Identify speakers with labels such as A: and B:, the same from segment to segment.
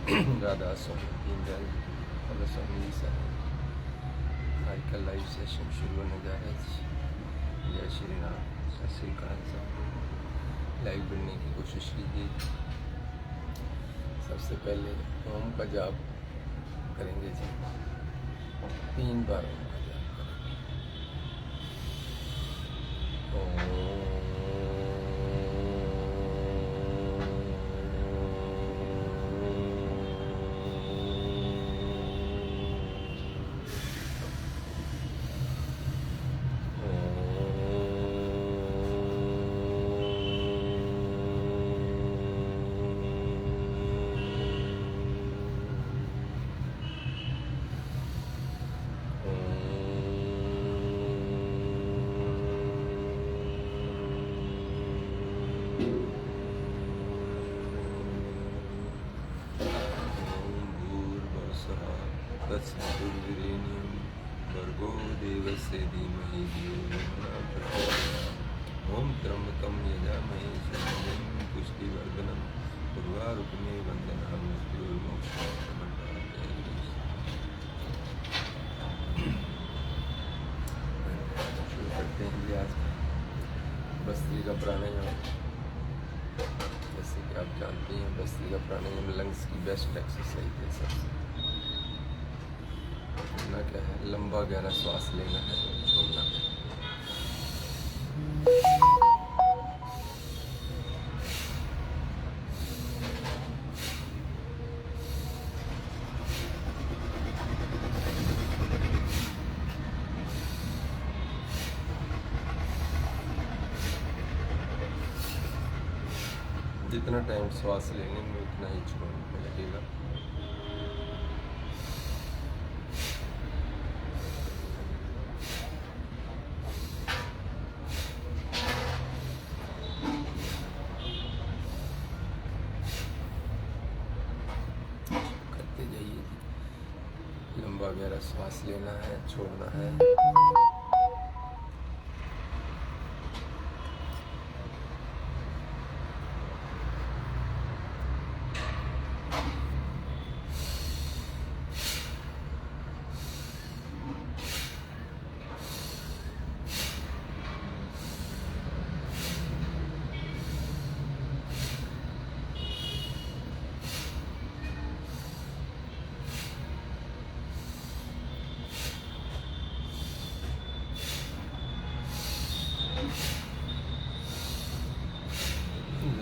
A: राधा स्वामी दीनदयाल बाबा स्वामी साहब। आज का लाइव सेशन शुरू होने जा रहा है। जय श्री राम, सत श्री अकाल। सब लाइव बनने की कोशिश कीजिए। सबसे पहले ओम का जाप करेंगे जी, 3 बार ओम का जाप करेंगे। ओम तत्सवितुर्वरेण्यं भर्गो देवस्य धीमहि धियो यो नः प्रचोदयात्। ओम त्र्यंबकं यजामहे सुगन्धिं पुष्टिवर्धनम् उर्वारुकमेव वन्दनामि मृत्योर्मोक्षाय। शुरू करते हैं जी आज भस्त्रिका प्राणायाम। जैसे कि आप जानते हैं, भस्त्रिका प्राणायाम लंग्स की बेस्ट एक्सरसाइज है। सबसे करना क्या है, लंबा गहरा श्वास लेना है, छोड़ना है। जितना टाइम श्वास लेने में उतना ही छोड़ने में लगेगा। करते जाइए जी। लंबा गहरा श्वास लेना है, छोड़ना है।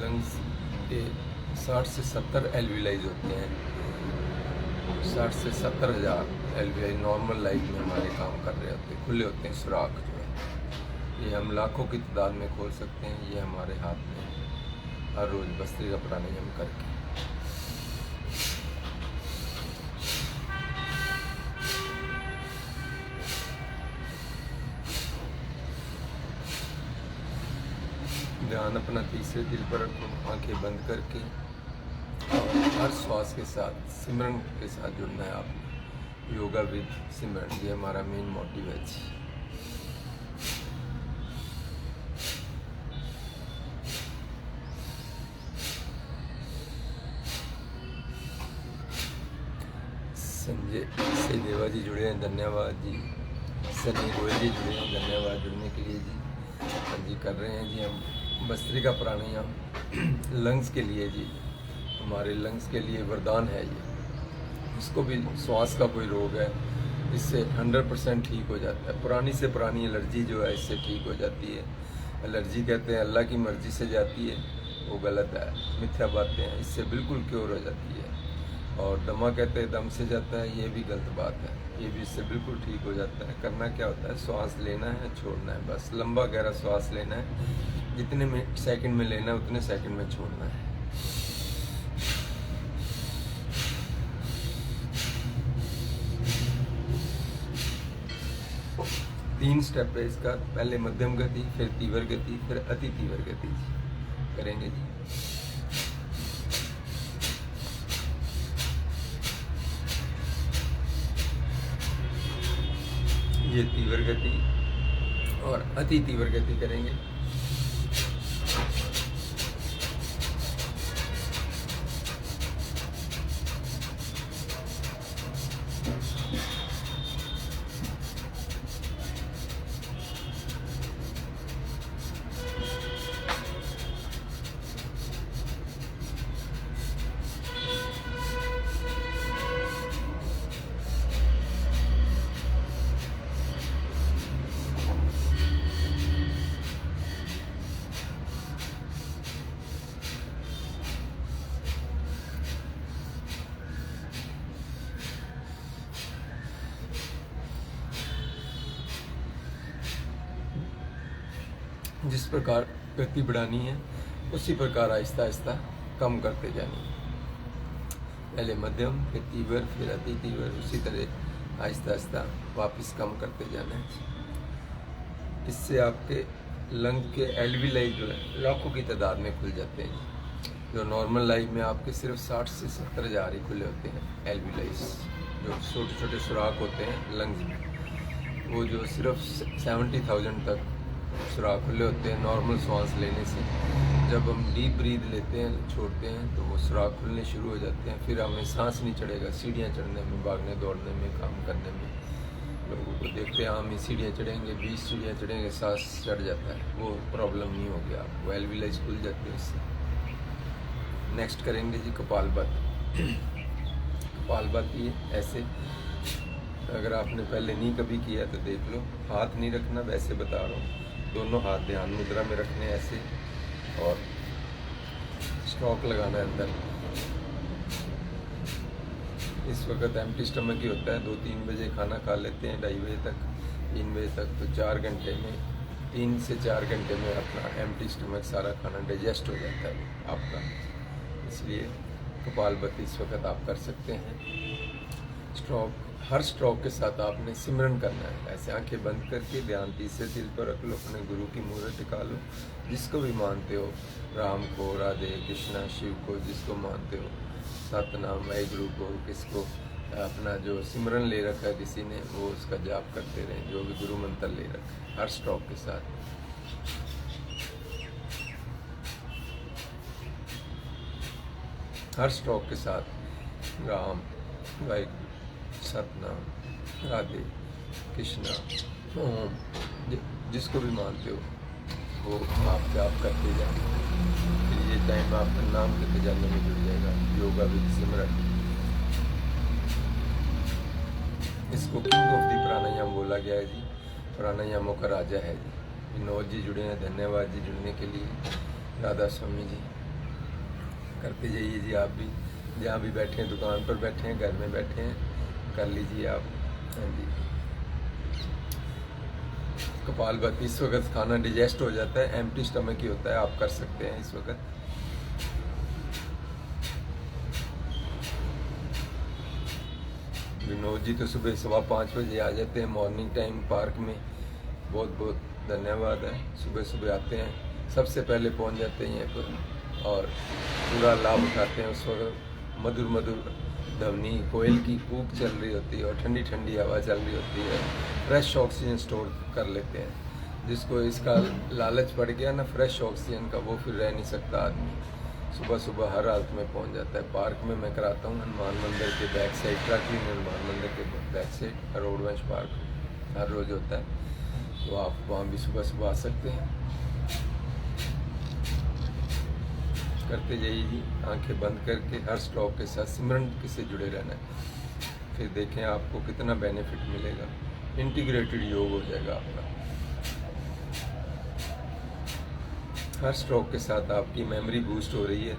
A: लंग्स के 60 से 70 एल्विलाइज होते हैं। 60 से 70,000 एल्विलाई नॉर्मल लाइफ में हमारे काम कर रहे होते हैं, खुले होते हैं सुराख जो है। ये हम लाखों की तादाद में खोल सकते हैं। ये हमारे हाथ में है, हर रोज़ भस्त्रिका प्राणायाम करके। ध्यान अपना तीसरे दिल पर रखो, आंखें बंद करके, और हर श्वास के साथ सिमरन के साथ जुड़ना है आपने। योगा विद सिमरन, ये हमारा मेन मोटिव है जी। संजय देवा जी जुड़े हैं, धन्यवाद जी। सनी गोयल जी जुड़े हैं, धन्यवाद जुड़ने के लिए जी। हाँ जी, कर रहे हैं जी हम भस्त्रिका प्राणायाम लंग्स के लिए जी। हमारे लंग्स के लिए वरदान है ये। इसको भी श्वास का कोई रोग है, इससे 100% ठीक हो जाता है। पुरानी से पुरानी एलर्जी जो है इससे ठीक हो जाती है। एलर्जी कहते हैं अल्लाह की मर्जी से जाती है, वो गलत है, मिथ्या बातें हैं। इससे बिल्कुल क्योर हो जाती है। और दमा कहते हैं दम से जाता है, ये भी गलत बात है। ये भी इससे बिल्कुल ठीक हो जाता है। करना क्या होता है, श्वास लेना है, छोड़ना है, बस लंबा गहरा श्वास लेना है। जितने सेकंड में लेना है उतने सेकंड में छोड़ना है। तीन स्टेप है इसका, पहले मध्यम गति, फिर तीव्र गति, फिर अति तीव्र गति करेंगे जी। ये तीव्र गति और अति तीव्र गति करेंगे। जिस प्रकार गति बढ़ानी है उसी प्रकार आहिस्ता आहिस्ता कम करते जानी है। पहले मध्यम, फिर तीव्र, फिर अति तीव्र, उसी तरह आहिस्ता आहिस्ता वापस कम करते जाना है। इससे आपके लंग के एल्विलाई जो है लाखों की तादाद में खुल जाते हैं। जो नॉर्मल लाइफ में आपके सिर्फ 60 से 70 हज़ार ही खुले होते हैं एल्विलाइज, जो छोटे छोटे सुराख होते हैं लंग्स में, वो जो सिर्फ 70,000 तक सुराख खुले होते हैं नॉर्मल सांस लेने से। जब हम डीप ब्रीथ लेते हैं, छोड़ते हैं, तो वो सुराख खुलने शुरू हो जाते हैं। फिर हमें सांस नहीं चढ़ेगा सीढ़ियाँ चढ़ने में, भागने दौड़ने में, काम करने में। लोगों को देखते हैं हम ही सीढ़ियाँ चढ़ेंगे, 20 सीढ़ियाँ चढ़ेंगे, सांस चढ़ जाता है, वो प्रॉब्लम नहीं होगी आपको, एल्विलाइज खुल जाती है इससे। नेक्स्ट करेंगे जी कपालभाति। कपालभाति ऐसे, अगर आपने पहले नहीं कभी किया तो देख लो। हाथ नहीं रखना, वैसे बता रहा हूँ, दोनों हाथ ध्यान मुद्रा में रखने ऐसे, और स्ट्रोक लगाना है अंदर। इस वक्त एम्प्टी स्टमक ही होता है। 2-3 बजे खाना खा लेते हैं, 2:30 बजे तक, 3 बजे तक, तो 4 घंटे में, 3 से 4 घंटे में अपना एम्प्टी स्टमक सारा खाना डाइजेस्ट हो जाता है आपका। इसलिए कपालभाति इस वक्त आप कर सकते हैं। स्ट्रोक, हर स्ट्रोक के साथ आपने सिमरन करना है। ऐसे आंखें बंद करके ध्यान तीसरे दिल पर रख लो, अपने गुरु की मूर्त टिका लो, जिसको भी मानते हो, राम को, राधे कृष्णा, शिव को, जिसको मानते हो, सतनाम वाहिगुरु को, किसको अपना जो सिमरन ले रखा है किसी ने, वो उसका जाप करते रहें, जो भी गुरु मंत्र ले रखा है हर स्ट्रोक के साथ। हर स्ट्रोक के साथ राम, वाहिगुरु, सतनाम, राधे कृष्णा, ओम, जिसको भी मानते हो वो आप जाप करते जाए। फिर ये टाइम आपका नाम के खजाने में जुड़ जाएगा। योगा विद सिमरन, इसको किंग ऑफ दी प्राणायाम बोला गया है जी। प्राणायामों का राजा है जी। विनोद जी जुड़े हैं, धन्यवाद जी जुड़ने के लिए। राधा स्वामी जी, करते जाइए जी। आप भी जहाँ भी बैठे हैं, दुकान पर बैठे हैं, घर में बैठे हैं, कर लीजिए आप। हाँ जी, कपालभाति इस वक्त खाना डिजेस्ट हो जाता है, एम्प्टी स्टमक ही होता है, आप कर सकते हैं इस वक्त। विनोद जी तो सुबह 5:15 बजे आ जाते हैं मॉर्निंग टाइम पार्क में। बहुत बहुत धन्यवाद है। सुबह सुबह आते हैं, सबसे पहले पहुंच जाते हैं यहाँ पर और पूरा लाभ उठाते हैं। उस वक्त मधुर मधुर ध्वनि, कोयल की कूक चल रही होती है और ठंडी ठंडी हवा चल रही होती है। फ्रेश ऑक्सीजन स्टोर कर लेते हैं। जिसको इसका लालच पड़ गया ना फ्रेश ऑक्सीजन का, वो फिर रह नहीं सकता आदमी। सुबह सुबह हर हालत में पहुंच जाता है। पार्क में मैं कराता हूँ, हनुमान मंदिर के बैक साइड, प्राचीन हनुमान मंदिर के बैक साइड रोडवंश पार्क हर रोज़ होता है, तो आप वहाँ भी सुबह सुबह आ सकते हैं। करते जाइए जी, आंखें बंद करके हर स्ट्रोक के साथ सिमरन से जुड़े रहना है। फिर देखें आपको कितना बेनिफिट मिलेगा। इंटीग्रेटेड योग हो जाएगा आपका। हर स्ट्रोक के साथ आपकी मेमोरी बूस्ट हो रही है,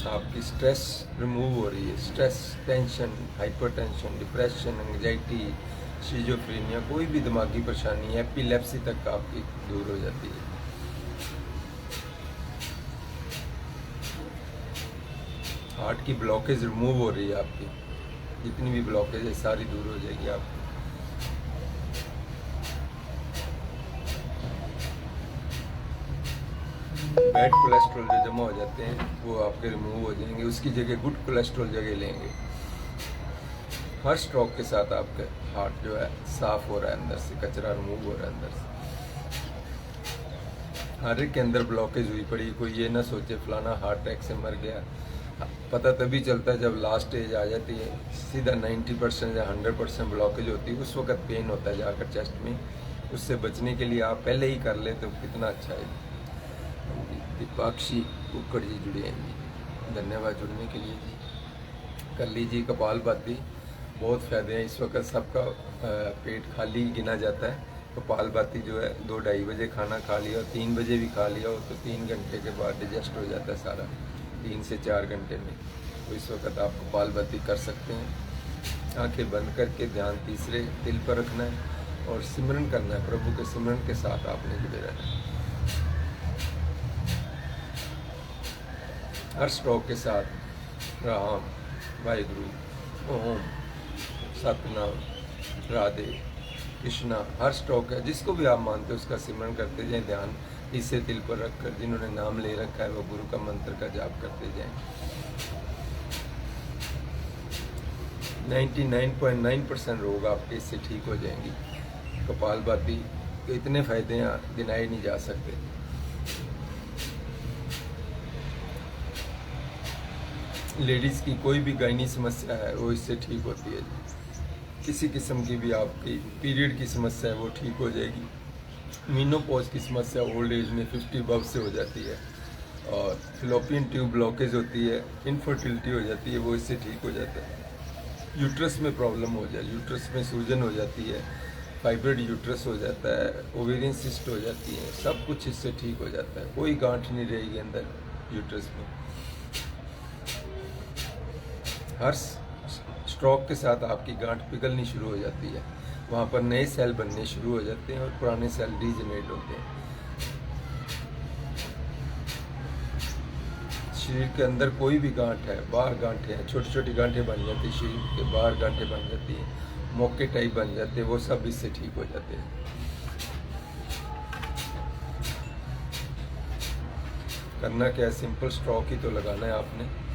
A: आपकी स्ट्रेस रिमूव हो रही है। Stress, tension, hypertension, depression, anxiety, schizophrenia, कोई भी दिमागी परेशानी, एपिलेप्सी तक आपकी दूर हो जाती है। हार्ट की ब्लॉकेज रिमूव हो रही है आपकी, जितनी भी ब्लॉकेज है सारी दूर हो जाएगी आपकी। बैड कोलेस्ट्रॉल जो जमा हो जाते हैं वो आपके रिमूव हो जाएंगे, उसकी जगह गुड कोलेस्ट्रॉल जगह लेंगे। हर स्ट्रोक के साथ आपका हार्ट जो है साफ हो रहा है, अंदर से कचरा रिमूव हो रहा है अंदर से। हर एक के अंदर ब्लॉकेज हुई पड़ी, कोई ये ना सोचे फलाना हार्ट अटैक से मर गया। पता तभी चलता है जब लास्ट स्टेज आ जाती है, सीधा 90% या 100% ब्लॉकेज होती है, उस वक्त पेन होता है जाकर चेस्ट में। उससे बचने के लिए आप पहले ही कर ले तो कितना अच्छा है। दीपाक्षी कुक्कड़ जी जुड़े हैं जी, धन्यवाद जुड़ने के लिए जी। कर लीजिए कपालभाति, बहुत फ़ायदे हैं। इस वक्त सबका पेट खाली गिना जाता है। कपालभाति जो है 2-2:30 बजे खाना खा लिया, 3 बजे भी खा लिया हो तो 3 घंटे के बाद डिजेस्ट हो जाता है सारा, 3 से 4 घंटे में। तो इस वक्त आप कपालभाति कर सकते हैं। आंखें बंद करके ध्यान तीसरे दिल पर रखना है और सिमरन करना है, प्रभु के सिमरन के साथ आपने जुड़े रहना है। हर स्ट्रोक के साथ राम, वाहिगुरु, ओम, सतनाम, राधे कृष्णा, हर स्ट्रोक है जिसको भी आप मानते हो उसका सिमरन करते जाएं। ध्यान इसे दिल पर रखकर, जिन्होंने नाम ले रखा है वो गुरु का मंत्र का जाप करते जाएं। 99.9% रोग आपके इससे ठीक हो जाएंगी। कपालभाति के इतने फायदे गिनाए नहीं जा सकते। लेडीज़ की कोई भी गायनी समस्या है वो इससे ठीक होती है। किसी किस्म की भी आपकी पीरियड की समस्या है वो ठीक हो जाएगी। मीनोपॉज की समस्या ओल्ड एज में 50 अबव से हो जाती है, और फिलोपियन ट्यूब ब्लॉकेज होती है, इनफर्टिलिटी हो जाती है, वो इससे ठीक हो जाता है। यूट्रस में प्रॉब्लम हो जाए, यूट्रस में सूजन हो जाती है, फाइब्रोइड यूट्रस हो जाता है, ओवेरियन सिस्ट हो जाती है, सब कुछ इससे ठीक हो जाता है। कोई गांठ नहीं रहेगी अंदर यूट्रस में। हर स्ट्रोक के साथ आपकी गांठ पिघलनी शुरू हो जाती है, वहाँ पर नए सेल बनने शुरू हो जाते हैं और पुराने सेल रीजनरेट होते हैं। शरीर के अंदर कोई भी गांठ है, बाहर गांठें हैं, छोटी छोटी गांठें बन जाती हैं, शरीर के बाहर गांठें बन जाती हैं, मोके टाइप बन जाते हैं, वो सब इससे ठीक हो जाते हैं। करना क्या है, सिंपल स्ट्रोक ही तो लगाना है आपने।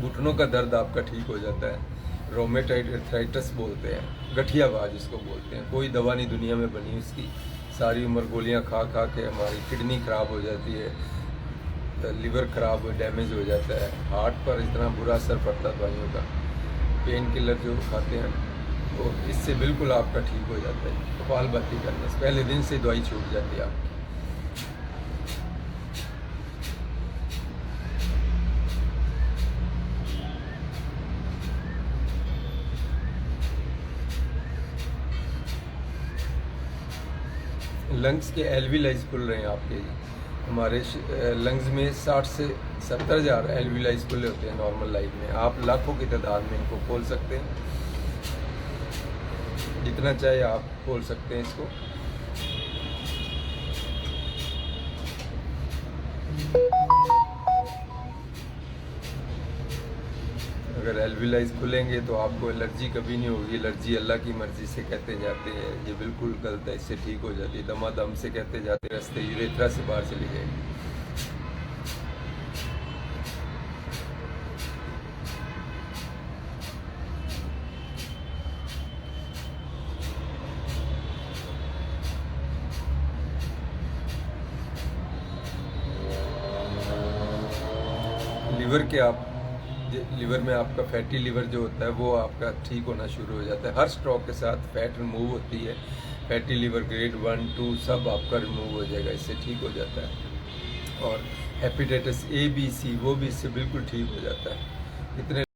A: घुटनों का दर्द आपका ठीक हो जाता है। रोमेटाइड अर्थराइटिस बोलते हैं, गठियावाज इसको बोलते हैं। कोई दवा नहीं दुनिया में बनी उसकी। सारी उम्र गोलियां खा खा के हमारी किडनी खराब हो जाती है, लिवर खराब डैमेज हो जाता है, हार्ट पर इतना बुरा असर पड़ता है दवाइयों का। पेन किलर जो खाते हैं वो इससे बिल्कुल आपका ठीक हो जाता है। कपालभाति करने से पहले दिन से दवाई छूट जाती है आपकी। लंग्स के एल्विलाइज खुल रहे हैं आपके। हमारे लंग्स में 60 से 70 हज़ार एल्विलाइज खुले होते हैं नॉर्मल लाइफ में। आप लाखों की तादाद में इनको खोल सकते हैं, जितना चाहे आप खोल सकते हैं इसको। अगर एल्विलाइज खुलेंगे तो आपको एलर्जी कभी नहीं होगी। एलर्जी अल्लाह की मर्जी से कहते जाते हैं, ये बिल्कुल गलत है, इससे ठीक हो जाती है। दमादम से कहते जाते रास्ते यूरेथ्रा से बाहर चली जाएगी। लीवर में आपका फैटी लीवर जो होता है वो आपका ठीक होना शुरू हो जाता है। हर स्ट्रोक के साथ फैट रिमूव होती है। फैटी लीवर ग्रेड 1, 2 सब आपका रिमूव हो जाएगा, इससे ठीक हो जाता है। और हेपेटाइटिस A, B, C वो भी इससे बिल्कुल ठीक हो जाता है। इतने